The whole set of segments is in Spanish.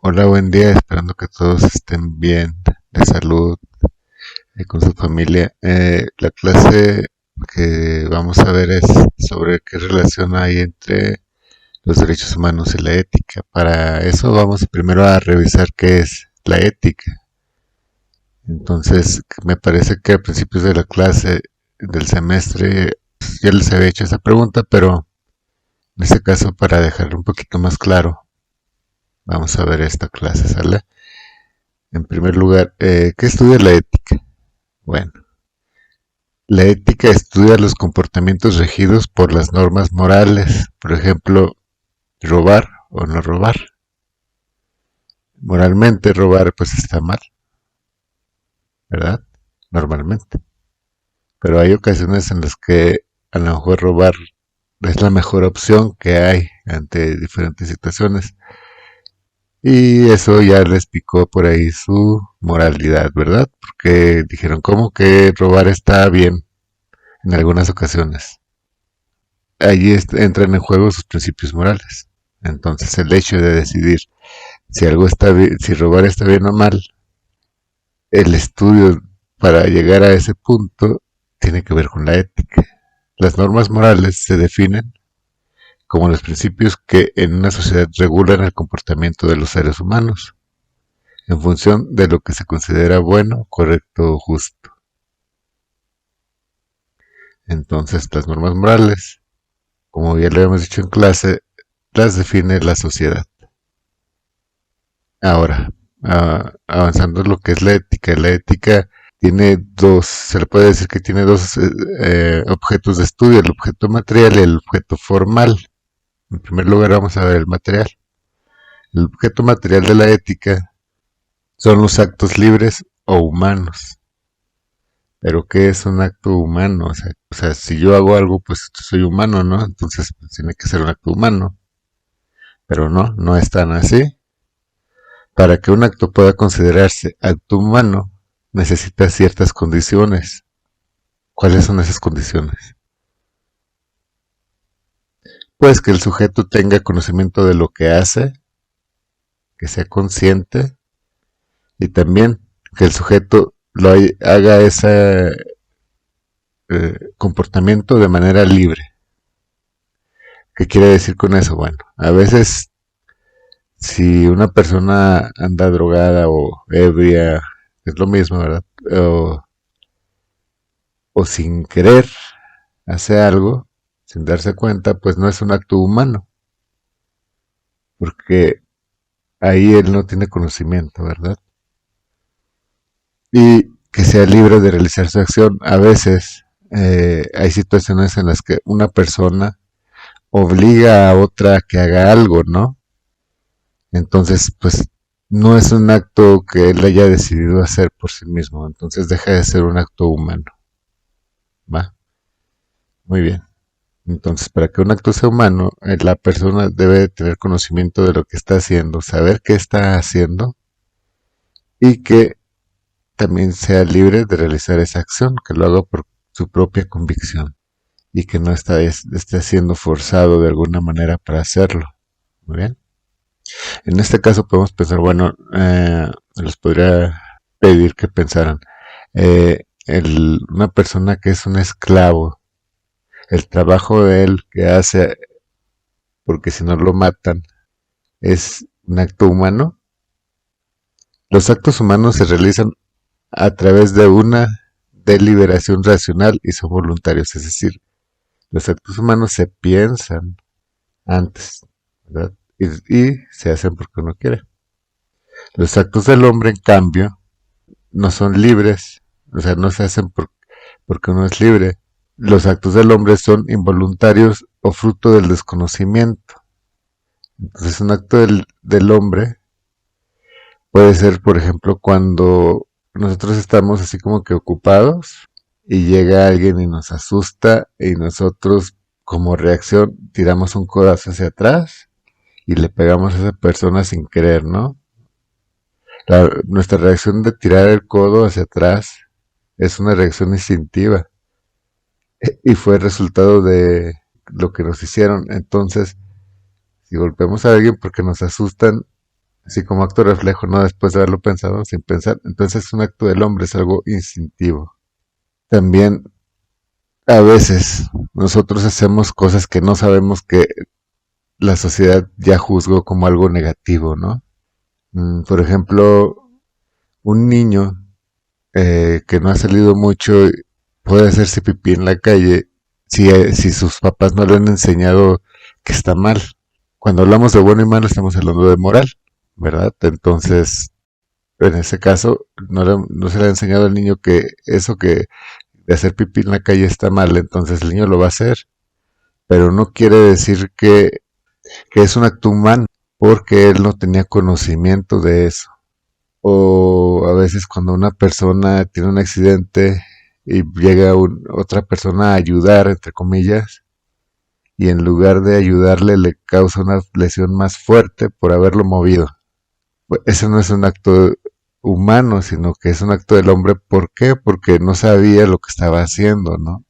Hola, buen día, esperando que todos estén bien, de salud, con su familia. La clase que vamos a ver es sobre qué relación hay entre los derechos humanos y la ética. Para eso vamos primero a revisar qué es la ética. Entonces, me parece que a principios de la clase del semestre ya les había hecho esa pregunta, pero en este caso para dejarlo un poquito más claro, vamos a ver esta clase, ¿sale? En primer lugar, ¿qué estudia la ética? Bueno, la ética estudia los comportamientos regidos por las normas morales, por ejemplo, robar o no robar. Moralmente robar pues está mal, ¿verdad? Normalmente. Pero hay ocasiones en las que a lo mejor robar es la mejor opción que hay ante diferentes situaciones. Y eso ya les picó por ahí su moralidad, ¿verdad? Porque dijeron, ¿cómo que robar está bien en algunas ocasiones? Allí entran en juego sus principios morales. Entonces el hecho de decidir si algo está bien, si robar está bien o mal, el estudio para llegar a ese punto tiene que ver con la ética. Las normas morales se definen como los principios que en una sociedad regulan el comportamiento de los seres humanos, en función de lo que se considera bueno, correcto o justo. Entonces las normas morales, como ya lo habíamos dicho en clase, las define la sociedad. Ahora, avanzando en lo que es la ética. La ética tiene dos, se le puede decir que tiene dos objetos de estudio, el objeto material y el objeto formal. En primer lugar vamos a ver el material. El objeto material de la ética son los actos libres o humanos. Pero ¿qué es un acto humano? O sea, si yo hago algo, pues soy humano, ¿no? Entonces pues, tiene que ser un acto humano. Pero no, no es tan así. Para que un acto pueda considerarse acto humano, necesita ciertas condiciones. ¿Cuáles son esas condiciones? Pues que el sujeto tenga conocimiento de lo que hace, que sea consciente y también que el sujeto haga ese comportamiento de manera libre. ¿Qué quiere decir con eso? Bueno, a veces si una persona anda drogada o ebria, es lo mismo, ¿verdad? O sin querer hace algo, sin darse cuenta, pues no es un acto humano, porque ahí él no tiene conocimiento, ¿verdad? Y que sea libre de realizar su acción. A veces hay situaciones en las que una persona obliga a otra a que haga algo, ¿no? Entonces, pues no es un acto que él haya decidido hacer por sí mismo, entonces deja de ser un acto humano, ¿va? Muy bien. Entonces, para que un acto sea humano, la persona debe tener conocimiento de lo que está haciendo, saber qué está haciendo y que también sea libre de realizar esa acción, que lo haga por su propia convicción y que no esté siendo forzado de alguna manera para hacerlo. Muy bien. En este caso podemos pensar, bueno, les podría pedir que pensaran, una persona que es un esclavo, el trabajo de él que hace, porque si no lo matan, es un acto humano. Los actos humanos se realizan a través de una deliberación racional y son voluntarios, es decir, los actos humanos se piensan antes, ¿verdad? Y se hacen porque uno quiere. Los actos del hombre, en cambio, no son libres, o sea, no se hacen porque uno es libre. Los actos del hombre son involuntarios o fruto del desconocimiento. Entonces, un acto del hombre puede ser, por ejemplo, cuando nosotros estamos así como que ocupados y llega alguien y nos asusta y nosotros como reacción tiramos un codazo hacia atrás y le pegamos a esa persona sin querer, ¿no? Nuestra reacción de tirar el codo hacia atrás es una reacción instintiva y fue el resultado de lo que nos hicieron. Entonces, si golpeamos a alguien porque nos asustan, así como acto reflejo, no después de haberlo pensado, sin pensar. Entonces es un acto del hombre, es algo instintivo. También a veces nosotros hacemos cosas que no sabemos que la sociedad ya juzgó como algo negativo, ¿no? Por ejemplo, un niño que no ha salido mucho puede hacerse pipí en la calle si sus papás no le han enseñado que está mal. Cuando hablamos de bueno y malo estamos hablando de moral, ¿verdad? Entonces, en ese caso, no se le ha enseñado al niño que eso que de hacer pipí en la calle está mal, entonces el niño lo va a hacer, pero no quiere decir que es un acto humano, porque él no tenía conocimiento de eso. O a veces cuando una persona tiene un accidente y llega otra persona a ayudar, entre comillas, y en lugar de ayudarle le causa una lesión más fuerte por haberlo movido. Pues eso no es un acto humano, sino que es un acto del hombre. ¿Por qué? Porque no sabía lo que estaba haciendo, ¿no?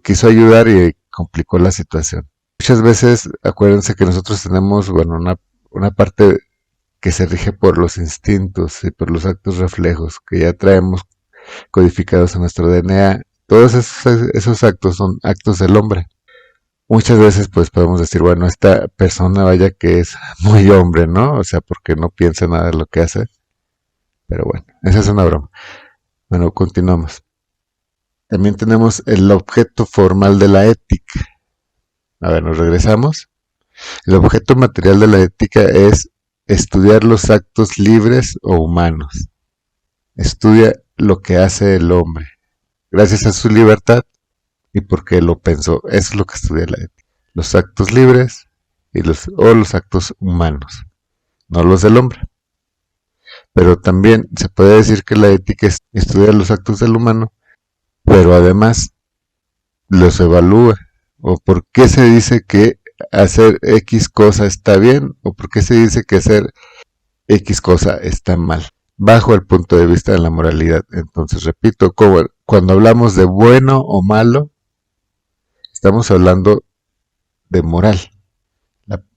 Quiso ayudar y complicó la situación. Muchas veces, acuérdense que nosotros tenemos, bueno, una parte que se rige por los instintos y por los actos reflejos que ya traemos codificados en nuestro DNA. Todos esos actos son actos del hombre. Muchas veces pues podemos decir, bueno, esta persona vaya que es muy hombre, ¿no? O sea, porque no piensa nada de lo que hace. Pero bueno, esa es una broma. Bueno, continuamos. También tenemos el objeto formal de la ética. A ver, nos regresamos. El objeto material de la ética es estudiar los actos libres o humanos. Estudia lo que hace el hombre, gracias a su libertad y porque lo pensó. Eso es lo que estudia la ética. Los actos libres o los actos humanos, no los del hombre. Pero también se puede decir que la ética estudia los actos del humano, pero además los evalúa. O por qué se dice que hacer X cosa está bien, o por qué se dice que hacer X cosa está mal, bajo el punto de vista de la moralidad. Entonces, repito, cuando hablamos de bueno o malo, estamos hablando de moral.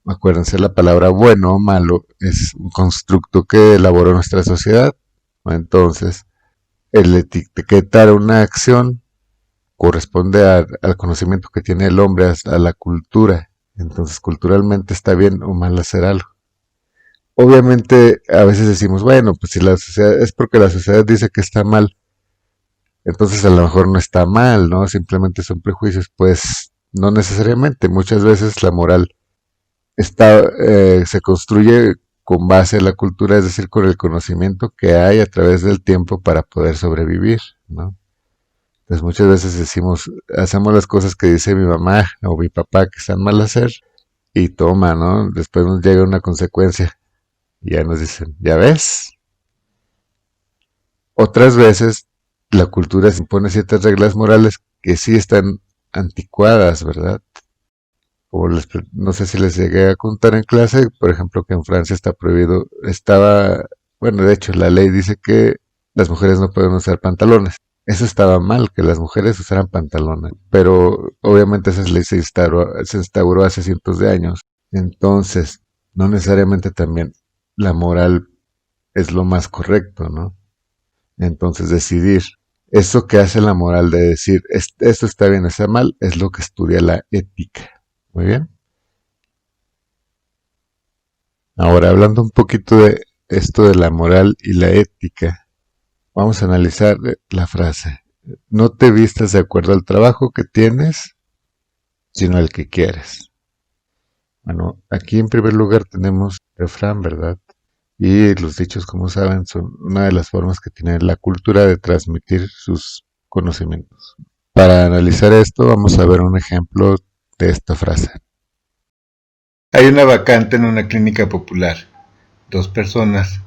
Acuérdense, la palabra bueno o malo es un constructo que elaboró nuestra sociedad. Entonces, el etiquetar una acción corresponde al conocimiento que tiene el hombre, a la cultura. Entonces, culturalmente está bien o mal hacer algo. Obviamente, a veces decimos, bueno, pues si la sociedad es porque la sociedad dice que está mal, entonces a lo mejor no está mal, ¿no? Simplemente son prejuicios. Pues no necesariamente. Muchas veces la moral se construye con base en la cultura, es decir, con el conocimiento que hay a través del tiempo para poder sobrevivir, ¿no? Entonces muchas veces decimos, hacemos las cosas que dice mi mamá o mi papá que están mal hacer y toma, ¿no? Después nos llega una consecuencia y ya nos dicen, ¿ya ves? Otras veces la cultura se impone ciertas reglas morales que sí están anticuadas, ¿verdad? No sé si les llegué a contar en clase, por ejemplo, que en Francia está prohibido, bueno, de hecho la ley dice que las mujeres no pueden usar pantalones. Eso estaba mal, que las mujeres usaran pantalones, pero obviamente esa ley se instauró hace cientos de años. Entonces, no necesariamente también la moral es lo más correcto, ¿no? Entonces, decidir eso que hace la moral de decir esto está bien, está mal, es lo que estudia la ética. Muy bien. Ahora, hablando un poquito de esto de la moral y la ética, vamos a analizar la frase. No te vistas de acuerdo al trabajo que tienes, sino al que quieres. Bueno, aquí en primer lugar tenemos el refrán, ¿verdad? Y los dichos, como saben, son una de las formas que tiene la cultura de transmitir sus conocimientos. Para analizar esto, vamos a ver un ejemplo de esta frase. Hay una vacante en una clínica popular. 2 personas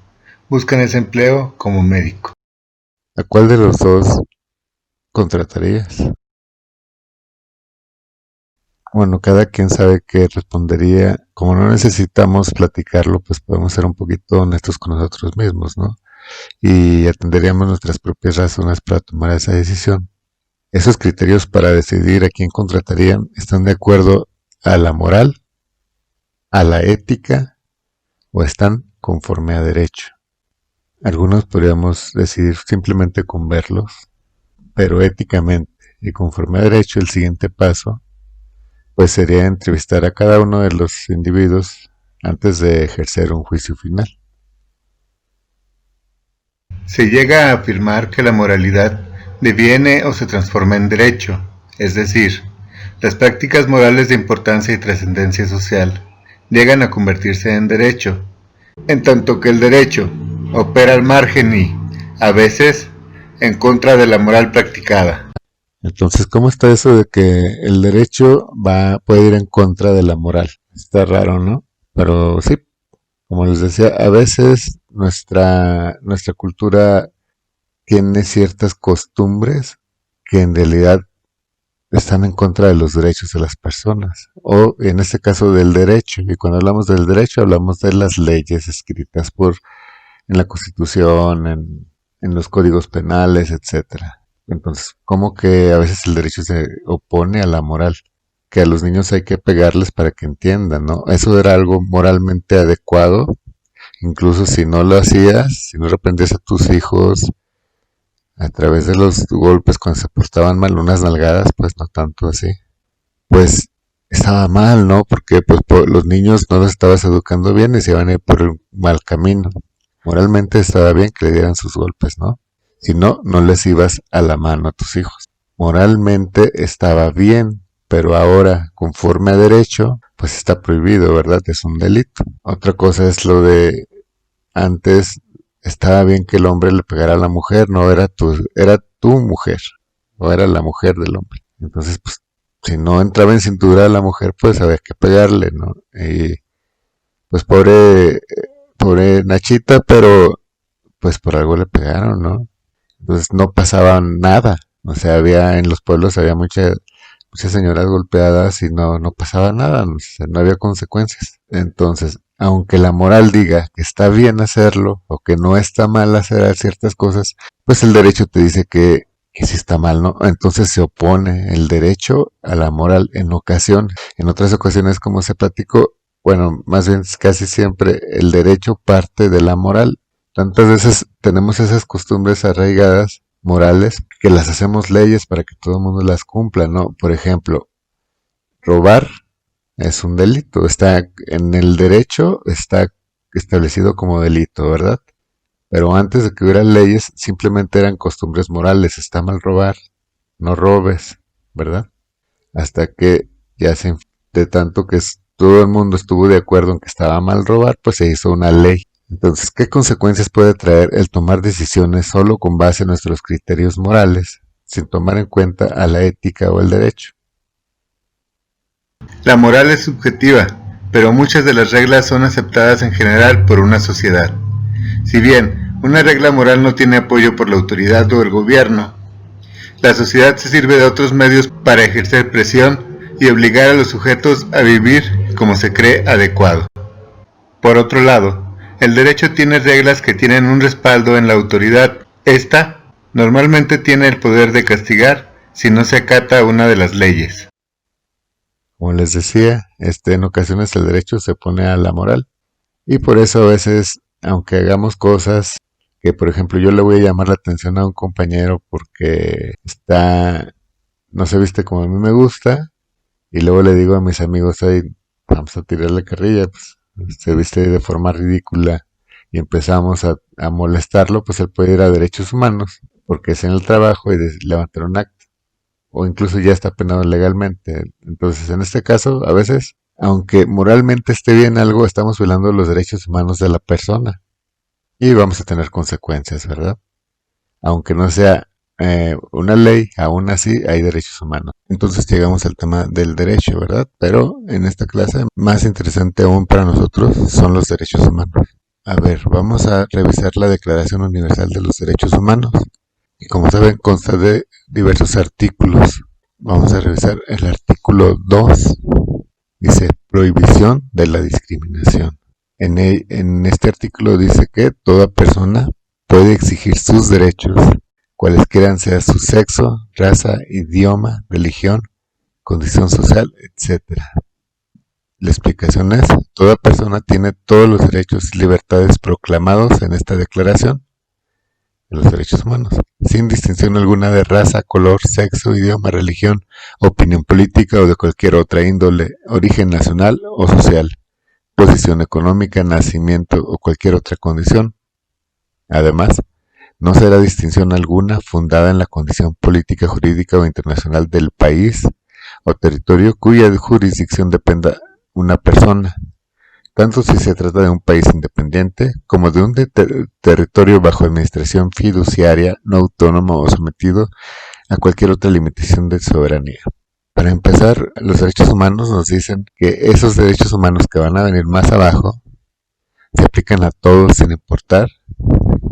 buscan ese empleo como médico. ¿A cuál de los dos contratarías? Bueno, cada quien sabe qué respondería. Como no necesitamos platicarlo, pues podemos ser un poquito honestos con nosotros mismos, ¿no? Y atenderíamos nuestras propias razones para tomar esa decisión. Esos criterios para decidir a quién contratarían están de acuerdo a la moral, a la ética o están conforme a derecho. Algunos podríamos decidir simplemente con verlos, pero éticamente y conforme a derecho el siguiente paso pues sería entrevistar a cada uno de los individuos antes de ejercer un juicio final. Se llega a afirmar que la moralidad deviene o se transforma en derecho, es decir, las prácticas morales de importancia y trascendencia social llegan a convertirse en derecho, en tanto que el derecho opera al margen y, a veces, en contra de la moral practicada. Entonces, ¿cómo está eso de que el derecho puede ir en contra de la moral? Está raro, ¿no? Pero sí, como les decía, a veces nuestra cultura tiene ciertas costumbres que en realidad están en contra de los derechos de las personas, o en este caso del derecho. Y cuando hablamos del derecho hablamos de las leyes escritas en la Constitución, en los códigos penales, etcétera. Entonces, ¿cómo que a veces el derecho se opone a la moral? Que a los niños hay que pegarles para que entiendan, ¿no? Eso era algo moralmente adecuado, incluso si no lo hacías, si no reprendías a tus hijos a través de los golpes cuando se portaban mal, unas nalgadas, pues no tanto así. Pues estaba mal, ¿no? Porque pues los niños no los estabas educando bien y se iban a ir por el mal camino. Moralmente estaba bien que le dieran sus golpes, ¿no? Si no, no les ibas a la mano a tus hijos. Moralmente estaba bien, pero ahora, conforme a derecho, pues está prohibido, ¿verdad? Es un delito. Otra cosa es lo de antes estaba bien que el hombre le pegara a la mujer, no era tu mujer, o era la mujer del hombre. Entonces, pues, si no entraba en cintura la mujer, pues había que pegarle, ¿no? Y pues pobre Nachita, pero pues por algo le pegaron, ¿no? Entonces no pasaba nada. O sea, en los pueblos había muchas señoras golpeadas y no pasaba nada, o sea, no había consecuencias. Entonces, aunque la moral diga que está bien hacerlo o que no está mal hacer ciertas cosas, pues el derecho te dice que sí está mal, ¿no? Entonces se opone el derecho a la moral en ocasiones. En otras ocasiones, como se platicó, bueno, más bien casi siempre el derecho parte de la moral. Tantas veces tenemos esas costumbres arraigadas, morales, que las hacemos leyes para que todo el mundo las cumpla, ¿no? Por ejemplo, robar es un delito, está en el derecho, está establecido como delito, ¿verdad? Pero antes de que hubiera leyes, simplemente eran costumbres morales, está mal robar, no robes, ¿verdad? Hasta que ya de tanto que todo el mundo estuvo de acuerdo en que estaba mal robar, pues se hizo una ley. Entonces, ¿qué consecuencias puede traer el tomar decisiones solo con base en nuestros criterios morales, sin tomar en cuenta a la ética o el derecho? La moral es subjetiva, pero muchas de las reglas son aceptadas en general por una sociedad. Si bien una regla moral no tiene apoyo por la autoridad o el gobierno, la sociedad se sirve de otros medios para ejercer presión y obligar a los sujetos a vivir como se cree adecuado. Por otro lado, el derecho tiene reglas que tienen un respaldo en la autoridad. Esta normalmente tiene el poder de castigar si no se acata una de las leyes. Como les decía, en ocasiones el derecho se opone a la moral. Y por eso a veces, aunque hagamos cosas que, por ejemplo, yo le voy a llamar la atención a un compañero porque no se viste como a mí me gusta, y luego le digo a mis amigos, hey, vamos a tirarle carrilla, pues se viste de forma ridícula y empezamos a molestarlo, pues él puede ir a derechos humanos, porque es en el trabajo y levantar un acta, o incluso ya está penado legalmente. Entonces, en este caso, a veces, aunque moralmente esté bien algo, estamos violando los derechos humanos de la persona y vamos a tener consecuencias, ¿verdad? Aunque no sea una ley, aún así hay derechos humanos. Entonces llegamos al tema del derecho, ¿verdad? Pero en esta clase, más interesante aún para nosotros son los derechos humanos. A ver, vamos a revisar la Declaración Universal de los Derechos Humanos. Y como saben, consta de diversos artículos. Vamos a revisar el artículo 2. Dice, prohibición de la discriminación. En este artículo dice que toda persona puede exigir sus derechos, cualesquiera sea su sexo, raza, idioma, religión, condición social, etc. La explicación es, toda persona tiene todos los derechos y libertades proclamados en esta declaración de los derechos humanos, sin distinción alguna de raza, color, sexo, idioma, religión, opinión política o de cualquier otra índole, origen nacional o social, posición económica, nacimiento o cualquier otra condición. Además, no será distinción alguna fundada en la condición política, jurídica o internacional del país o territorio cuya jurisdicción dependa una persona, tanto si se trata de un país independiente como de un territorio bajo administración fiduciaria no autónomo o sometido a cualquier otra limitación de soberanía. Para empezar, los derechos humanos nos dicen que esos derechos humanos que van a venir más abajo se aplican a todos sin importar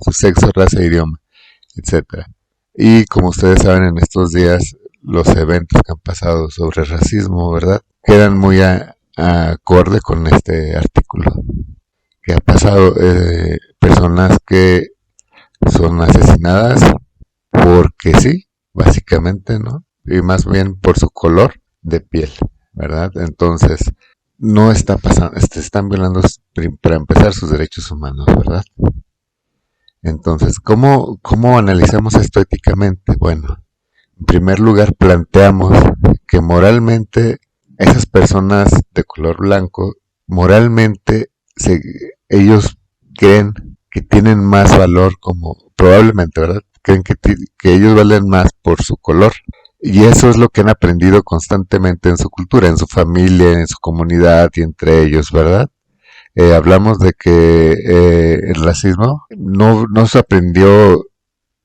su sexo, raza, idioma, etc. Y como ustedes saben, en estos días los eventos que han pasado sobre racismo, ¿verdad?, quedan muy acorde con este artículo. Que ha pasado personas que son asesinadas porque sí, básicamente, ¿no? Y más bien por su color de piel, ¿verdad? Entonces, no está pasando, están violando para empezar sus derechos humanos, ¿verdad? Entonces, ¿cómo analizamos esto éticamente? Bueno, en primer lugar planteamos que moralmente esas personas de color blanco, moralmente ellos creen que tienen más valor, como probablemente, ¿verdad? Creen que ellos valen más por su color. Y eso es lo que han aprendido constantemente en su cultura, en su familia, en su comunidad y entre ellos, ¿verdad? Hablamos de que el racismo no se aprendió,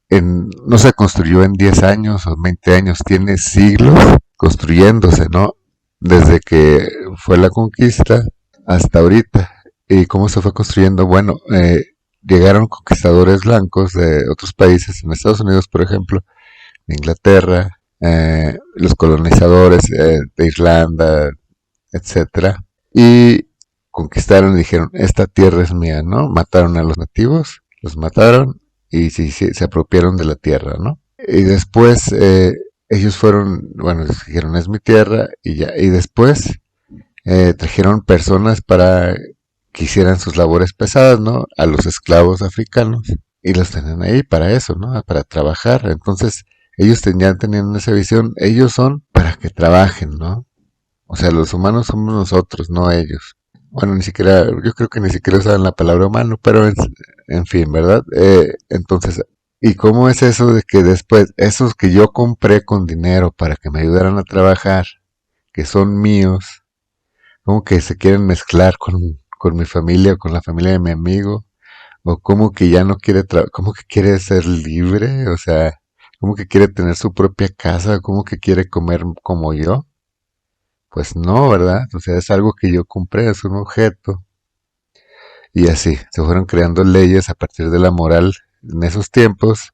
no se construyó en 10 años o 20 años, tiene siglos construyéndose, ¿no? Desde que fue la conquista hasta ahorita. ¿Y cómo se fue construyendo? Bueno, llegaron conquistadores blancos de otros países, en Estados Unidos, por ejemplo, de Inglaterra, los colonizadores de Irlanda, etcétera, y conquistaron y dijeron, esta tierra es mía, ¿no? Mataron a los nativos, los mataron y se apropiaron de la tierra, ¿no? Y después ellos fueron, bueno, dijeron, es mi tierra, y ya, y después trajeron personas para que hicieran sus labores pesadas, ¿no? A los esclavos africanos, y los tenían ahí para eso, ¿no? Para trabajar. Entonces, ellos tenían esa visión, ellos son para que trabajen, ¿no? O sea, los humanos somos nosotros, no ellos. Bueno, ni siquiera, yo creo que ni siquiera usaban la palabra humano, pero en fin, ¿verdad? Entonces, ¿y cómo es eso de que después, esos que yo compré con dinero para que me ayudaran a trabajar, que son míos, como que se quieren mezclar con mi familia o con la familia de mi amigo? O como que ya no quiere, como que quiere ser libre, o sea, como que quiere tener su propia casa, como que quiere comer como yo. Pues no, ¿verdad? O sea, es algo que yo compré, es un objeto. Y así, se fueron creando leyes a partir de la moral en esos tiempos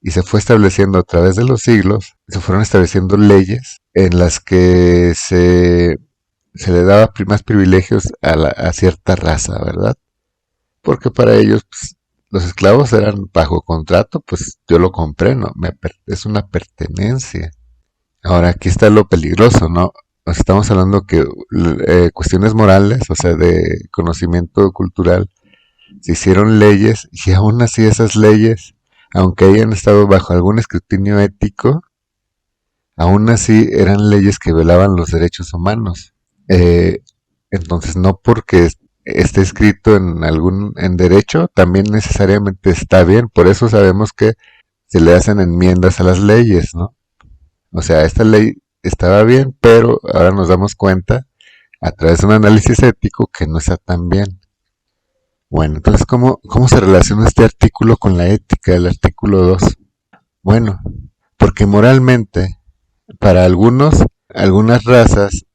y se fue estableciendo a través de los siglos, se fueron estableciendo leyes en las que se le daba más privilegios a cierta raza, ¿verdad? Porque para ellos, pues, los esclavos eran bajo contrato, pues yo lo compré, ¿no? Es una pertenencia. Ahora, aquí está lo peligroso, ¿no? Estamos hablando que cuestiones morales, o sea, de conocimiento cultural, se hicieron leyes y aún así esas leyes, aunque hayan estado bajo algún escrutinio ético, aún así eran leyes que violaban los derechos humanos. Entonces, no porque esté escrito en derecho, también necesariamente está bien. Por eso sabemos que se le hacen enmiendas a las leyes, ¿no? O sea, esta ley estaba bien, pero ahora nos damos cuenta a través de un análisis ético que no está tan bien. Bueno, entonces, ¿cómo se relaciona este artículo con la ética del artículo 2? Bueno, porque moralmente, para algunas razas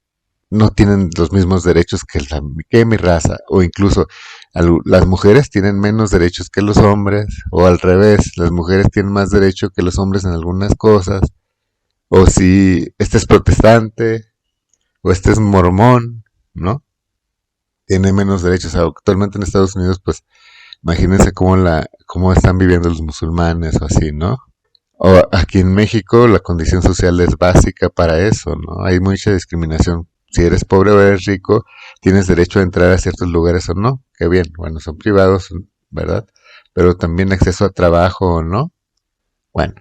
no tienen los mismos derechos que mi raza, o incluso las mujeres tienen menos derechos que los hombres, o al revés, las mujeres tienen más derecho que los hombres en algunas cosas, o si este es protestante, o este es mormón, ¿no? Tiene menos derechos. Actualmente en Estados Unidos, pues, imagínense cómo están viviendo los musulmanes o así, ¿no? O aquí en México la condición social es básica para eso, ¿no? Hay mucha discriminación si eres pobre o eres rico, tienes derecho a entrar a ciertos lugares o no. Qué bien, bueno, son privados, ¿verdad? Pero también acceso a trabajo o no. Bueno,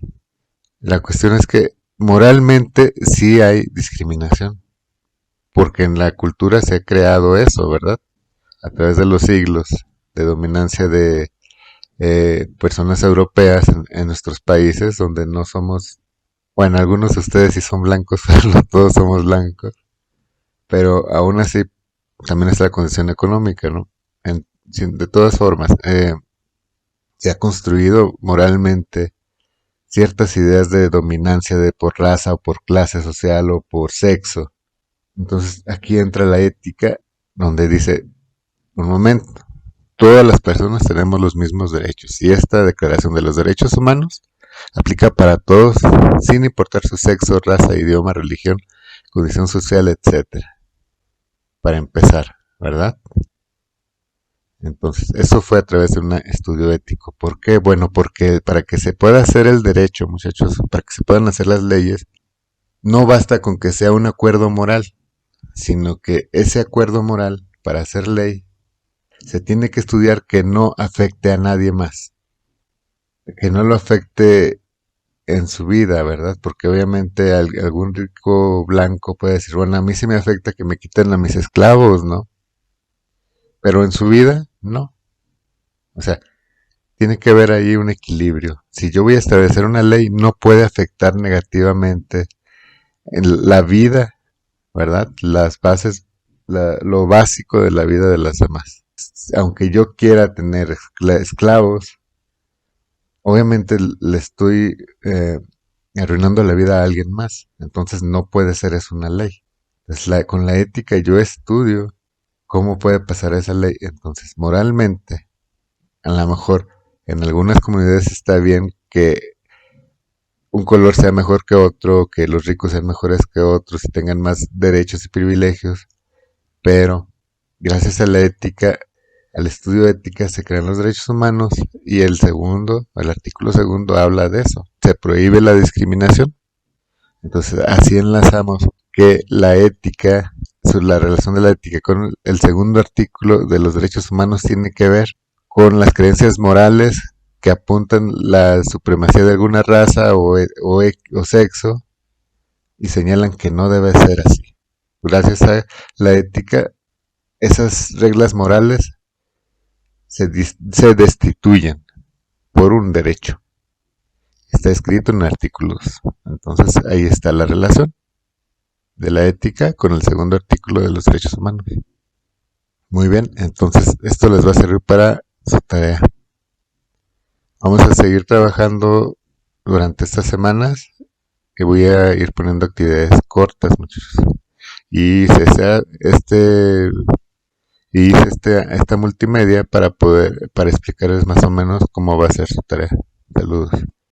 la cuestión es que moralmente sí hay discriminación, porque en la cultura se ha creado eso, ¿verdad? A través de los siglos de dominancia de personas europeas en nuestros países, donde no somos, bueno, algunos de ustedes sí son blancos, pero no todos somos blancos, pero aún así también está la condición económica, ¿no? De todas formas, se ha construido moralmente ciertas ideas de dominancia de por raza o por clase social o por sexo. Entonces aquí entra la ética donde dice, un momento, todas las personas tenemos los mismos derechos y esta Declaración de los Derechos Humanos aplica para todos sin importar su sexo, raza, idioma, religión, condición social, etcétera. Para empezar, ¿verdad? Entonces, eso fue a través de un estudio ético. ¿Por qué? Bueno, porque para que se pueda hacer el derecho, muchachos, para que se puedan hacer las leyes, no basta con que sea un acuerdo moral, sino que ese acuerdo moral, para hacer ley, se tiene que estudiar que no afecte a nadie más, que no lo afecte en su vida, ¿verdad? Porque obviamente algún rico blanco puede decir, bueno, a mí sí me afecta que me quiten a mis esclavos, ¿no? Pero en su vida, no. O sea, tiene que haber ahí un equilibrio. Si yo voy a establecer una ley, no puede afectar negativamente en la vida, ¿verdad? Las bases, lo básico de la vida de las demás. Aunque yo quiera tener esclavos, obviamente le estoy arruinando la vida a alguien más. Entonces no puede ser eso una ley. Entonces, con la ética yo estudio cómo puede pasar esa ley. Entonces, moralmente, a lo mejor en algunas comunidades está bien que un color sea mejor que otro, que los ricos sean mejores que otros y tengan más derechos y privilegios, pero gracias a la ética, al estudio de ética, se crean los derechos humanos y el artículo segundo habla de eso. Se prohíbe la discriminación. Entonces, así enlazamos que la ética, la relación de la ética con el segundo artículo de los derechos humanos tiene que ver con las creencias morales que apuntan la supremacía de alguna raza o sexo y señalan que no debe ser así. Gracias a la ética, esas reglas morales se destituyen por un derecho. Está escrito en artículos. Entonces ahí está la relación de la ética con el segundo artículo de los derechos humanos. Muy bien, entonces esto les va a servir para su tarea. Vamos a seguir trabajando durante estas semanas y voy a ir poniendo actividades cortas, muchachos. Y hice esta multimedia para explicarles más o menos cómo va a ser su tarea. Saludos.